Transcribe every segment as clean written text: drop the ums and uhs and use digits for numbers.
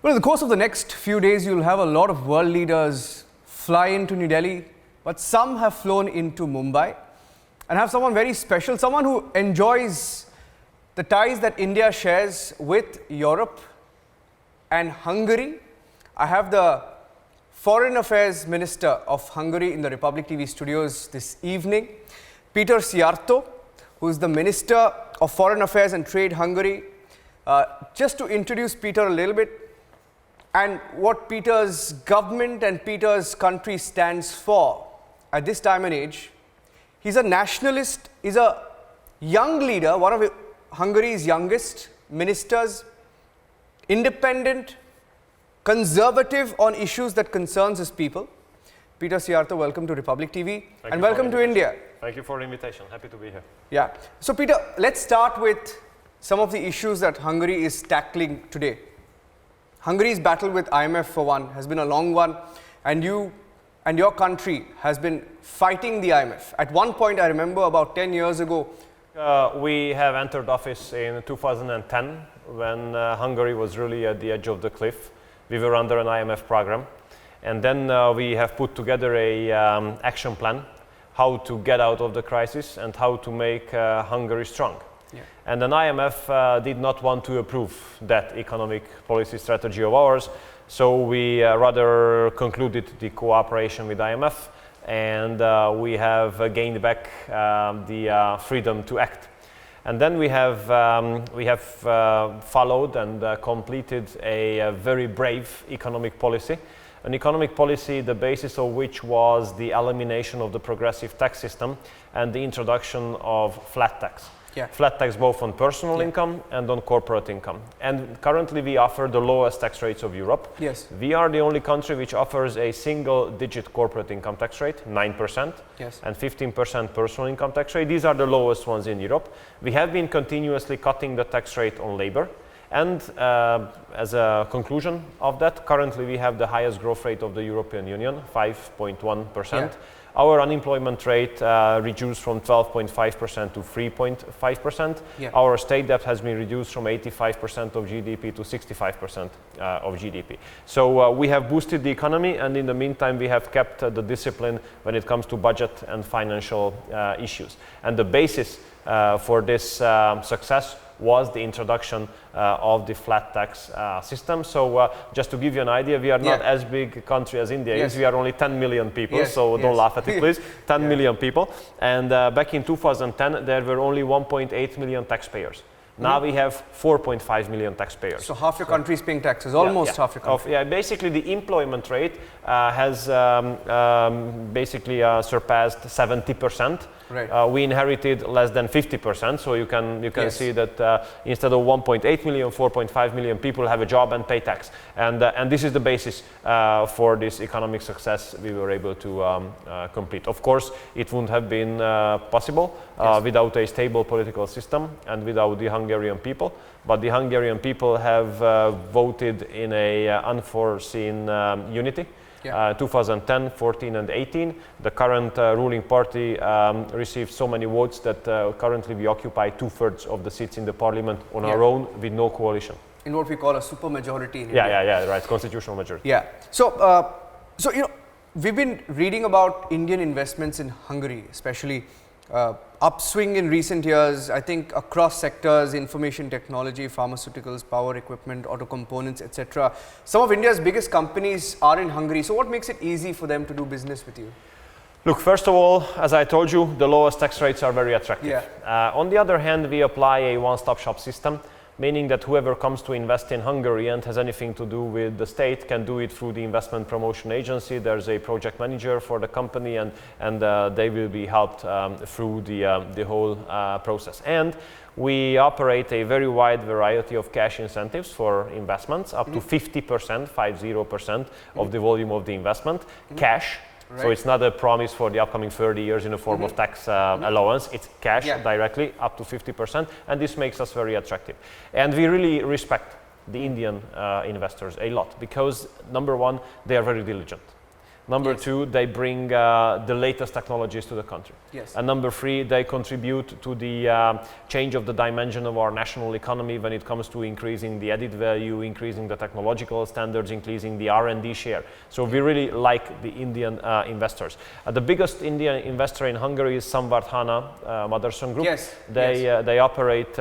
Well, in the course of the next few days, you'll have a lot of world leaders fly into New Delhi, but some have flown into Mumbai and have someone very special, someone who enjoys the ties that India shares with Europe and Hungary. I have the Foreign Affairs Minister of Hungary in the Republic TV studios this evening, Peter Szijjártó, who is the Minister of Foreign Affairs and Trade, Hungary. Just to introduce Peter a little bit and what Peter's government and Peter's country stands for at this time and age. He's a nationalist, he's a young leader, one of Hungary's youngest ministers, independent, conservative on issues that concerns his people. Peter Szijjártó, welcome to Republic TV and welcome to India. Thank you for the invitation. Happy to be here. Yeah. So Peter, let's start with some of the issues that Hungary is tackling today. Hungary's battle with IMF, for one, has been a long one, and you and your country has been fighting the IMF. At one point, I remember about 10 years ago. We have entered office in 2010 when Hungary was really at the edge of the cliff. We were under an IMF program, and then we have put together a action plan how to get out of the crisis and how to make Hungary strong. Yeah. And then IMF did not want to approve that economic policy strategy of ours, so we rather concluded the cooperation with IMF, and we have gained back the freedom to act. And then we have followed and completed a very brave economic policy, an economic policy the basis of which was the elimination of the progressive tax system and the introduction of flat tax. Yeah. Flat tax both on personal income and on corporate income. And currently we offer the lowest tax rates of Europe. Yes. We are the only country which offers a single-digit corporate income tax rate, 9%, yes, and 15% personal income tax rate. These are the lowest ones in Europe. We have been continuously cutting the tax rate on labor. And as a conclusion of that, currently we have the highest growth rate of the European Union, 5.1%. Yeah. Our unemployment rate reduced from 12.5% to 3.5%. Yeah. Our state debt has been reduced from 85% of GDP to 65% of GDP. So we have boosted the economy, and in the meantime we have kept the discipline when it comes to budget and financial issues. And the basis for this success was the introduction of the flat tax system. So just to give you an idea, we are not as big a country as India is. We are only 10 million people, so don't laugh at it, please. 10 million people. And back in 2010, there were only 1.8 million taxpayers. Now we have 4.5 million taxpayers. So half your country is paying taxes, almost half your country. Basically the employment rate has basically surpassed 70%. Right. We inherited less than 50%, so you can see that instead of 1.8 million, 4.5 million people have a job and pay tax. And this is the basis for this economic success we were able to complete. Of course, it wouldn't have been possible without a stable political system and without the Hungarian people. But the Hungarian people have voted in a unforeseen unity. 2010, 14 and 18. The current ruling party received so many votes that currently we occupy 2/3 of the seats in the parliament on our own with no coalition. In what we call a supermajority in India. Right, constitutional majority. Yeah. So you know, we've been reading about Indian investments in Hungary, especially upswing in recent years, I think across sectors, information technology, pharmaceuticals, power equipment, auto components, etc. Some of India's biggest companies are in Hungary. So what makes it easy for them to do business with you? Look, first of all, as I told you, the lowest tax rates are very attractive. Yeah. On the other hand, we apply a one-stop shop system, meaning that whoever comes to invest in Hungary and has anything to do with the state can do it through the investment promotion agency. There's a project manager for the company, and they will be helped through the whole process. And we operate a very wide variety of cash incentives for investments, up to 50%, 50% of the volume of the investment, cash. Right. So it's not a promise for the upcoming 30 years in the form of tax allowance. It's cash directly, up to 50%, and this makes us very attractive. And we really respect the Indian investors a lot because, number one, they are very diligent. Number Yes. 2, they bring the latest technologies to the country. Yes. And number 3, they contribute to the change of the dimension of our national economy when it comes to increasing the added value, increasing the technological standards, increasing the R&D share. So we really like the Indian investors. The biggest Indian investor in Hungary is Szijjártó Motherson Group. Yes. They operate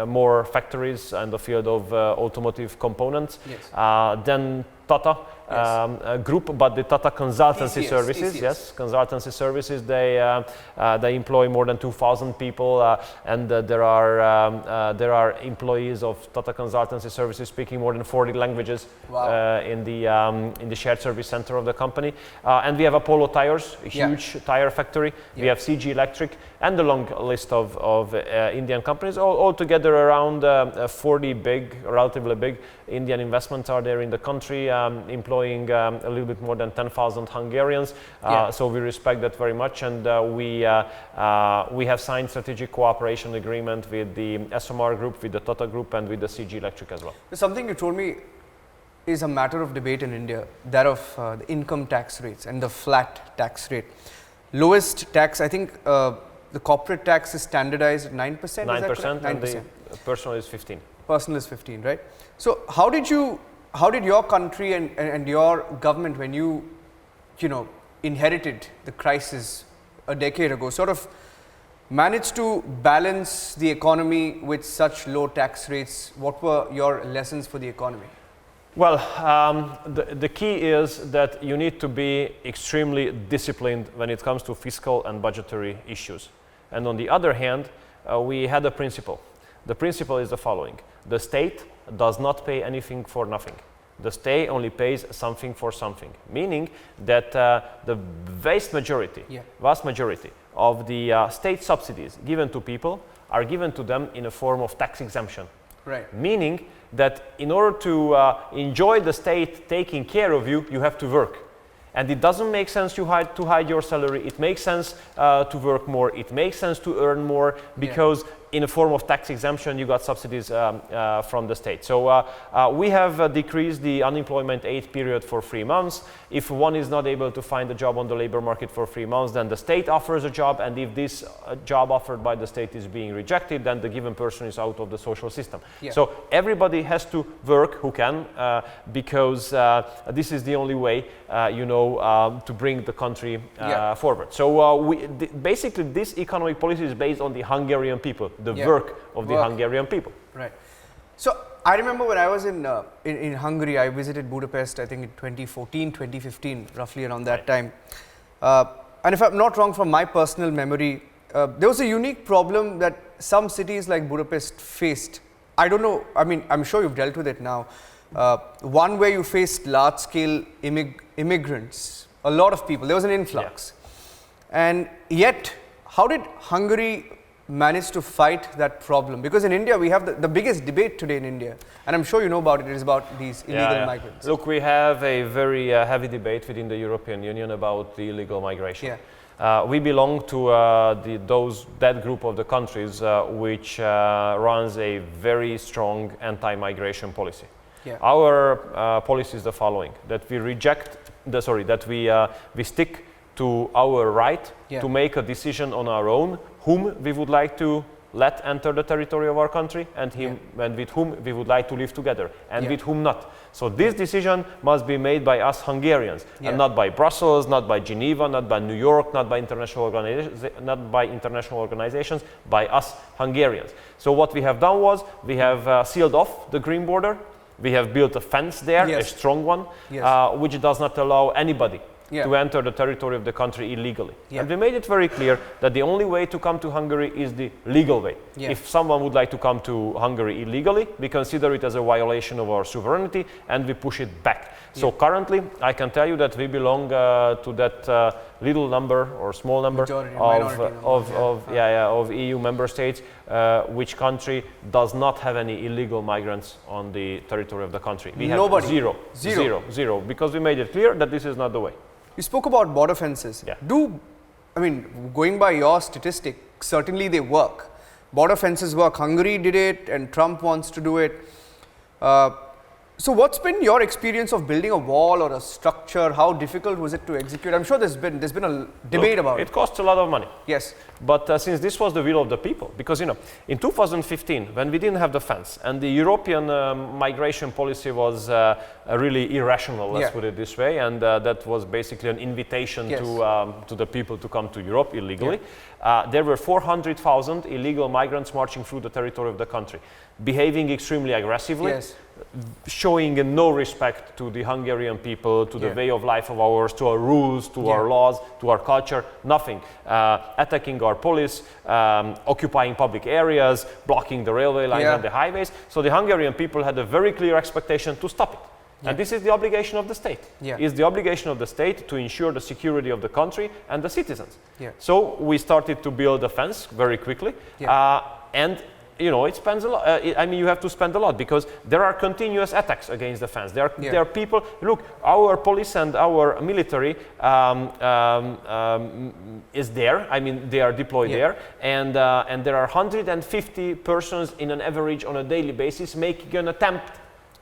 more factories in the field of automotive components Yes. than Tata group, but the Tata consultancy TCS, services, TCS. yes, consultancy services. They employ more than 2,000 people, and there are employees of Tata consultancy services speaking more than 40 languages. Wow. In the shared service center of the company. And we have Apollo Tires, a huge tire factory. We have CG Electric, and a long list of Indian companies. All together around 40 relatively big Indian investments are there in the country, employing a little bit more than 10,000 Hungarians. So we respect that very much, and we have signed strategic cooperation agreement with the SMR Group, with the Tata Group, and with the CG Electric as well. Something you told me is a matter of debate in India, that of the income tax rates and the flat tax rate. Lowest tax, I think the corporate tax is standardized at 9%. 9%, and the personal is 15%. Personal is 15%, right? So how did your country and your government, when you inherited the crisis a decade ago, sort of managed to balance the economy with such low tax rates? What were your lessons for the economy? Well, the key is that you need to be extremely disciplined when it comes to fiscal and budgetary issues. And on the other hand, we had a principle. The principle is the following: the state does not pay anything for nothing. The state only pays something for something, meaning that the vast majority of the state subsidies given to people are given to them in a form of tax exemption. Right. Meaning that in order to enjoy the state taking care of you, you have to work. And it doesn't make sense to hide your salary. It makes sense to work more. It makes sense to earn more, because in a form of tax exemption, you got subsidies from the state. So we have decreased the unemployment aid period for 3 months. If one is not able to find a job on the labor market for 3 months, then the state offers a job. And if this job offered by the state is being rejected, then the given person is out of the social system. Yeah. So everybody has to work who can, because this is the only way, to bring the country forward. So basically, this economic policy is based on the Hungarian people. The work of the Hungarian people. Right. So I remember when I was in Hungary, I visited Budapest, I think in 2014, 2015, roughly around that time. And if I'm not wrong, from my personal memory, there was a unique problem that some cities like Budapest faced. I don't know, I mean, I'm sure you've dealt with it now. One where you faced large-scale immigrants, a lot of people, there was an influx. And yet, how did Hungary managed to fight that problem? Because in India, we have the biggest debate today in India, and I'm sure you know about it, is about these illegal migrants. Look, we have a very heavy debate within the European Union about the illegal migration. We belong to that group of the countries which runs a very strong anti-migration policy. Our policy is the following: that we stick to our right to make a decision on our own whom we would like to let enter the territory of our country, and with whom we would like to live together, and with whom not. So this decision must be made by us Hungarians, and not by Brussels, not by Geneva, not by New York, not by international organizations, by us Hungarians. So what we have done was, we have sealed off the green border. We have built a fence there, a strong one, which does not allow anybody to enter the territory of the country illegally. And we made it very clear that the only way to come to Hungary is the legal way. If someone would like to come to Hungary illegally, we consider it as a violation of our sovereignty, and we push it back. So currently, I can tell you that we belong to that little number or small number of EU member states, which country does not have any illegal migrants on the territory of the country. We have zero, because we made it clear that this is not the way. You spoke about border fences. Going by your statistic, certainly they work. Border fences work. Hungary did it, and Trump wants to do it. So what's been your experience of building a wall or a structure? How difficult was it to execute? I'm sure there's been a debate about it. It costs a lot of money. Yes. But since this was the will of the people, because in 2015, when we didn't have the fence and the European migration policy was really irrational, let's put it this way, and that was basically an invitation to the people to come to Europe illegally. There were 400,000 illegal migrants marching through the territory of the country, behaving extremely aggressively, showing no respect to the Hungarian people, to the way of life of ours, to our rules, to our laws, to our culture, nothing. Attacking our police, occupying public areas, blocking the railway lines and the highways. So the Hungarian people had a very clear expectation to stop it. And this is the obligation of the state. It's the obligation of the state to ensure the security of the country and the citizens. So we started to build a fence very quickly. And it spends a lot. I mean, you have to spend a lot because there are continuous attacks against the fence. There are people. Look, our police and our military is there. I mean, they are deployed there, and there are 150 persons in an average on a daily basis making an attempt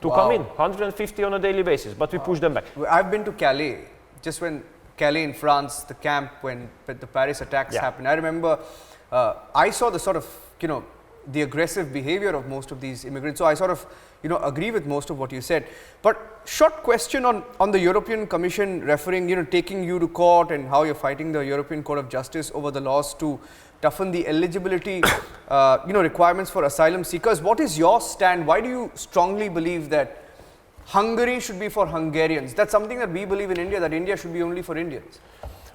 to come in. 150 on a daily basis, but we push them back. I've been to Calais. Just when Calais in France, the camp when the Paris attacks happened. I remember I saw the sort of the aggressive behavior of most of these immigrants. So I sort of, agree with most of what you said. But short question on the European Commission referring, taking you to court and how you're fighting the European Court of Justice over the laws to toughen the eligibility, requirements for asylum seekers. What is your stand? Why do you strongly believe that Hungary should be for Hungarians? That's something that we believe in India, that India should be only for Indians.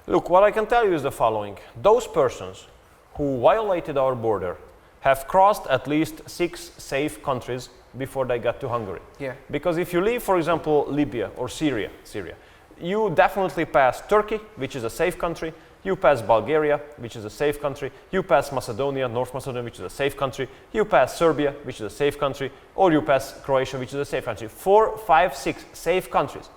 Look, what I can tell you is the following. Those persons who violated our border have crossed at least 6 safe countries before they got to Hungary. Because if you leave, for example, Libya or Syria, you definitely pass Turkey, which is a safe country. You pass Bulgaria, which is a safe country. You pass Macedonia, North Macedonia, which is a safe country. You pass Serbia, which is a safe country. Or you pass Croatia, which is a safe country. 4, 5, 6 safe countries.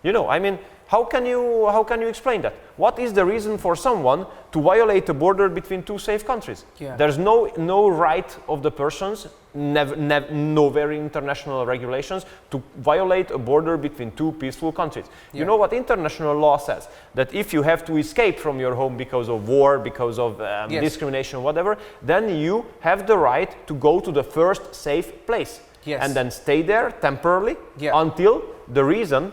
I mean, how can you explain that? What is the reason for someone to violate a border between 2 safe countries? There's no right of the persons, no very international regulations to violate a border between 2 peaceful countries. You know what international law says? That if you have to escape from your home because of war, because of discrimination, whatever, then you have the right to go to the first safe place and then stay there temporarily until the reason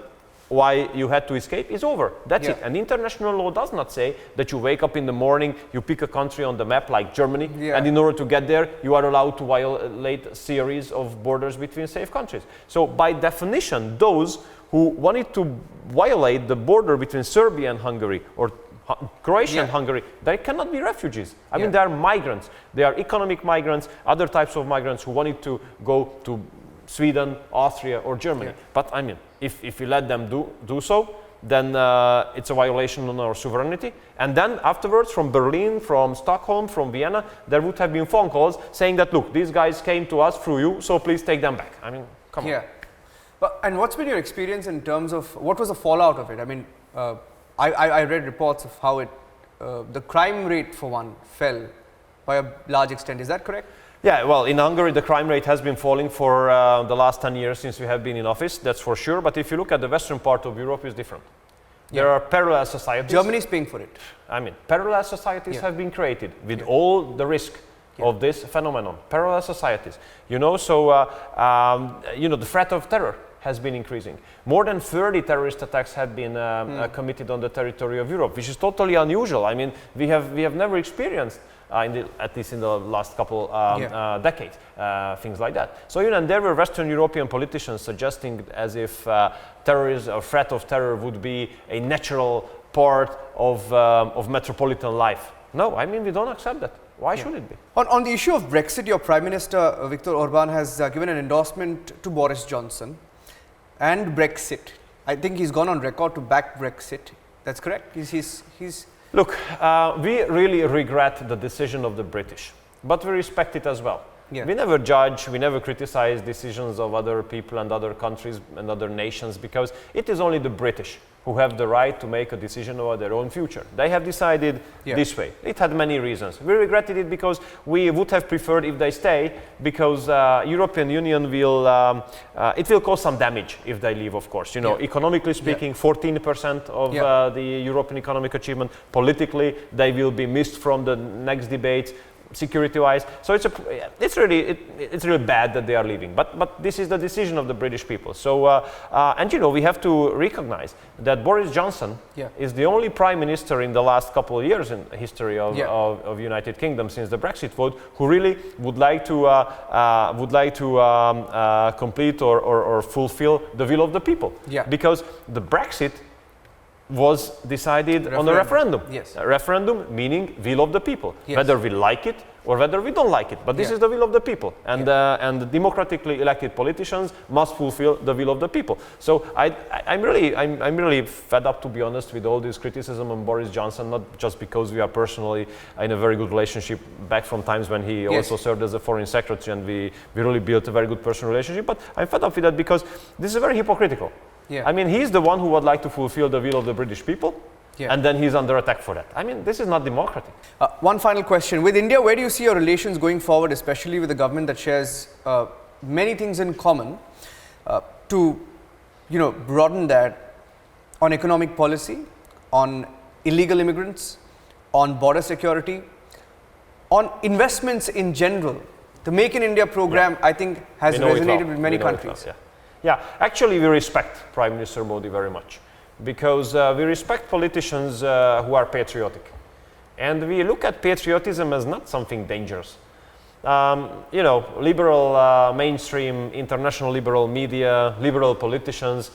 why you had to escape is over. That's it. And international law does not say that you wake up in the morning, you pick a country on the map like Germany, and in order to get there, you are allowed to violate a series of borders between safe countries. So by definition, those who wanted to violate the border between Serbia and Hungary or Croatia and Hungary, they cannot be refugees. I mean, they are migrants. They are economic migrants, other types of migrants who wanted to go to Sweden, Austria or Germany. But I mean, if we let them do so, then it's a violation on our sovereignty. And then afterwards, from Berlin, from Stockholm, from Vienna, there would have been phone calls saying that, look, these guys came to us through you, so please take them back. I mean, come on. And what's been your experience in terms of, what was the fallout of it? I mean, I read reports of how the crime rate for one fell by a large extent. Is that correct? Yeah, well, in Hungary, the crime rate has been falling for the last 10 years since we have been in office, that's for sure. But if you look at the western part of Europe, it's different. There are parallel societies. Germany is paying for it. I mean, parallel societies have been created with all the risk of this phenomenon. Parallel societies. So, the threat of terror has been increasing. More than 30 terrorist attacks have been committed on the territory of Europe, which is totally unusual. I mean, we have never experienced at least in the last couple decades, things like that. So, and there were Western European politicians suggesting as if terrorism or threat of terror would be a natural part of metropolitan life. No, I mean, we don't accept that. Why should it be? On the issue of Brexit, your Prime Minister, Viktor Orban, has given an endorsement to Boris Johnson and Brexit. I think he's gone on record to back Brexit. That's correct? Look, we really regret the decision of the British, but we respect it as well. Yeah. We never judge, we never criticize decisions of other people and other countries and other nations, because it is only the British who have the right to make a decision about their own future. They have decided this way. It had many reasons. We regretted it because we would have preferred if they stay, because European Union will, it will cause some damage if they leave, of course. You know, economically speaking, 14% of the European economic achievement. Politically, they will be missed from the next debate. Security-wise, so it's really bad that they are leaving. But this is the decision of the British people. So and you know, we have to recognize that Boris Johnson is the only prime minister in the last couple of years in the history of United Kingdom since the Brexit vote who really would like to complete or fulfill the will of the people. Because the Brexit was decided on a referendum. A referendum meaning will of the people, whether we like it or whether we don't like it. But this is the will of the people, and and democratically elected politicians must fulfill the will of the people. So I'm really fed up, to be honest, with all this criticism on Boris Johnson. Not just because we are personally in a very good relationship back from times when he also served as a foreign secretary, and we really built a very good personal relationship. But I'm fed up with that because this is very hypocritical. I mean, he's the one who would like to fulfill the will of the British people, and then he's under attack for that. I mean, this is not democratic. One final question. With India, where do you see your relations going forward, especially with a government that shares many things in common, to, you know, broaden that on economic policy, on illegal immigrants, on border security, on investments in general? The Make in India program, I think, has resonated with many countries. Yeah, actually we respect Prime Minister Modi very much, because we respect politicians who are patriotic. And we look at patriotism as not something dangerous. You know, liberal mainstream, international liberal media, liberal politicians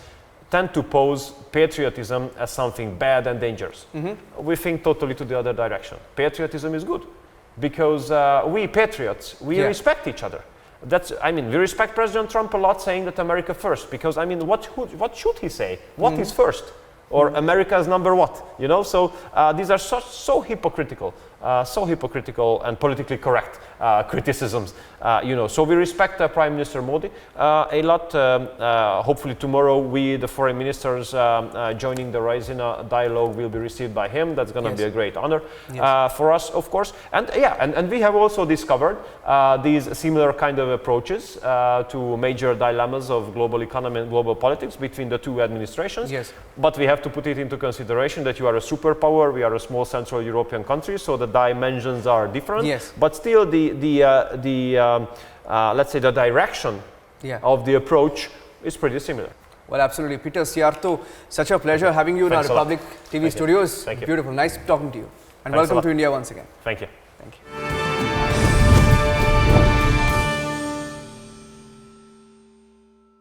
tend to pose patriotism as something bad and dangerous. We think totally to the other direction. Patriotism is good, because we patriots, we respect each other. I mean, we respect President Trump a lot, saying that America first, because I mean, what should he say? What is first? Or America's number what? You know, so these are so hypocritical and politically correct criticisms. You know, so we respect Prime Minister Modi a lot. Hopefully tomorrow we, the foreign ministers, joining the Raisina dialogue, will be received by him. That's going to be a great honor for us, of course. And and we have also discovered these similar kind of approaches to major dilemmas of global economy and global politics between the two administrations. But we have to put it into consideration that you are a superpower, we are a small Central European country, so the dimensions are different. But still, let's say the direction of the approach is pretty similar. Well, absolutely. Peter Szijjártó, such a pleasure having you in our Republic TV studios. Thank you. Beautiful. Nice talking to you. And welcome to India once again. Thank you. Thank you.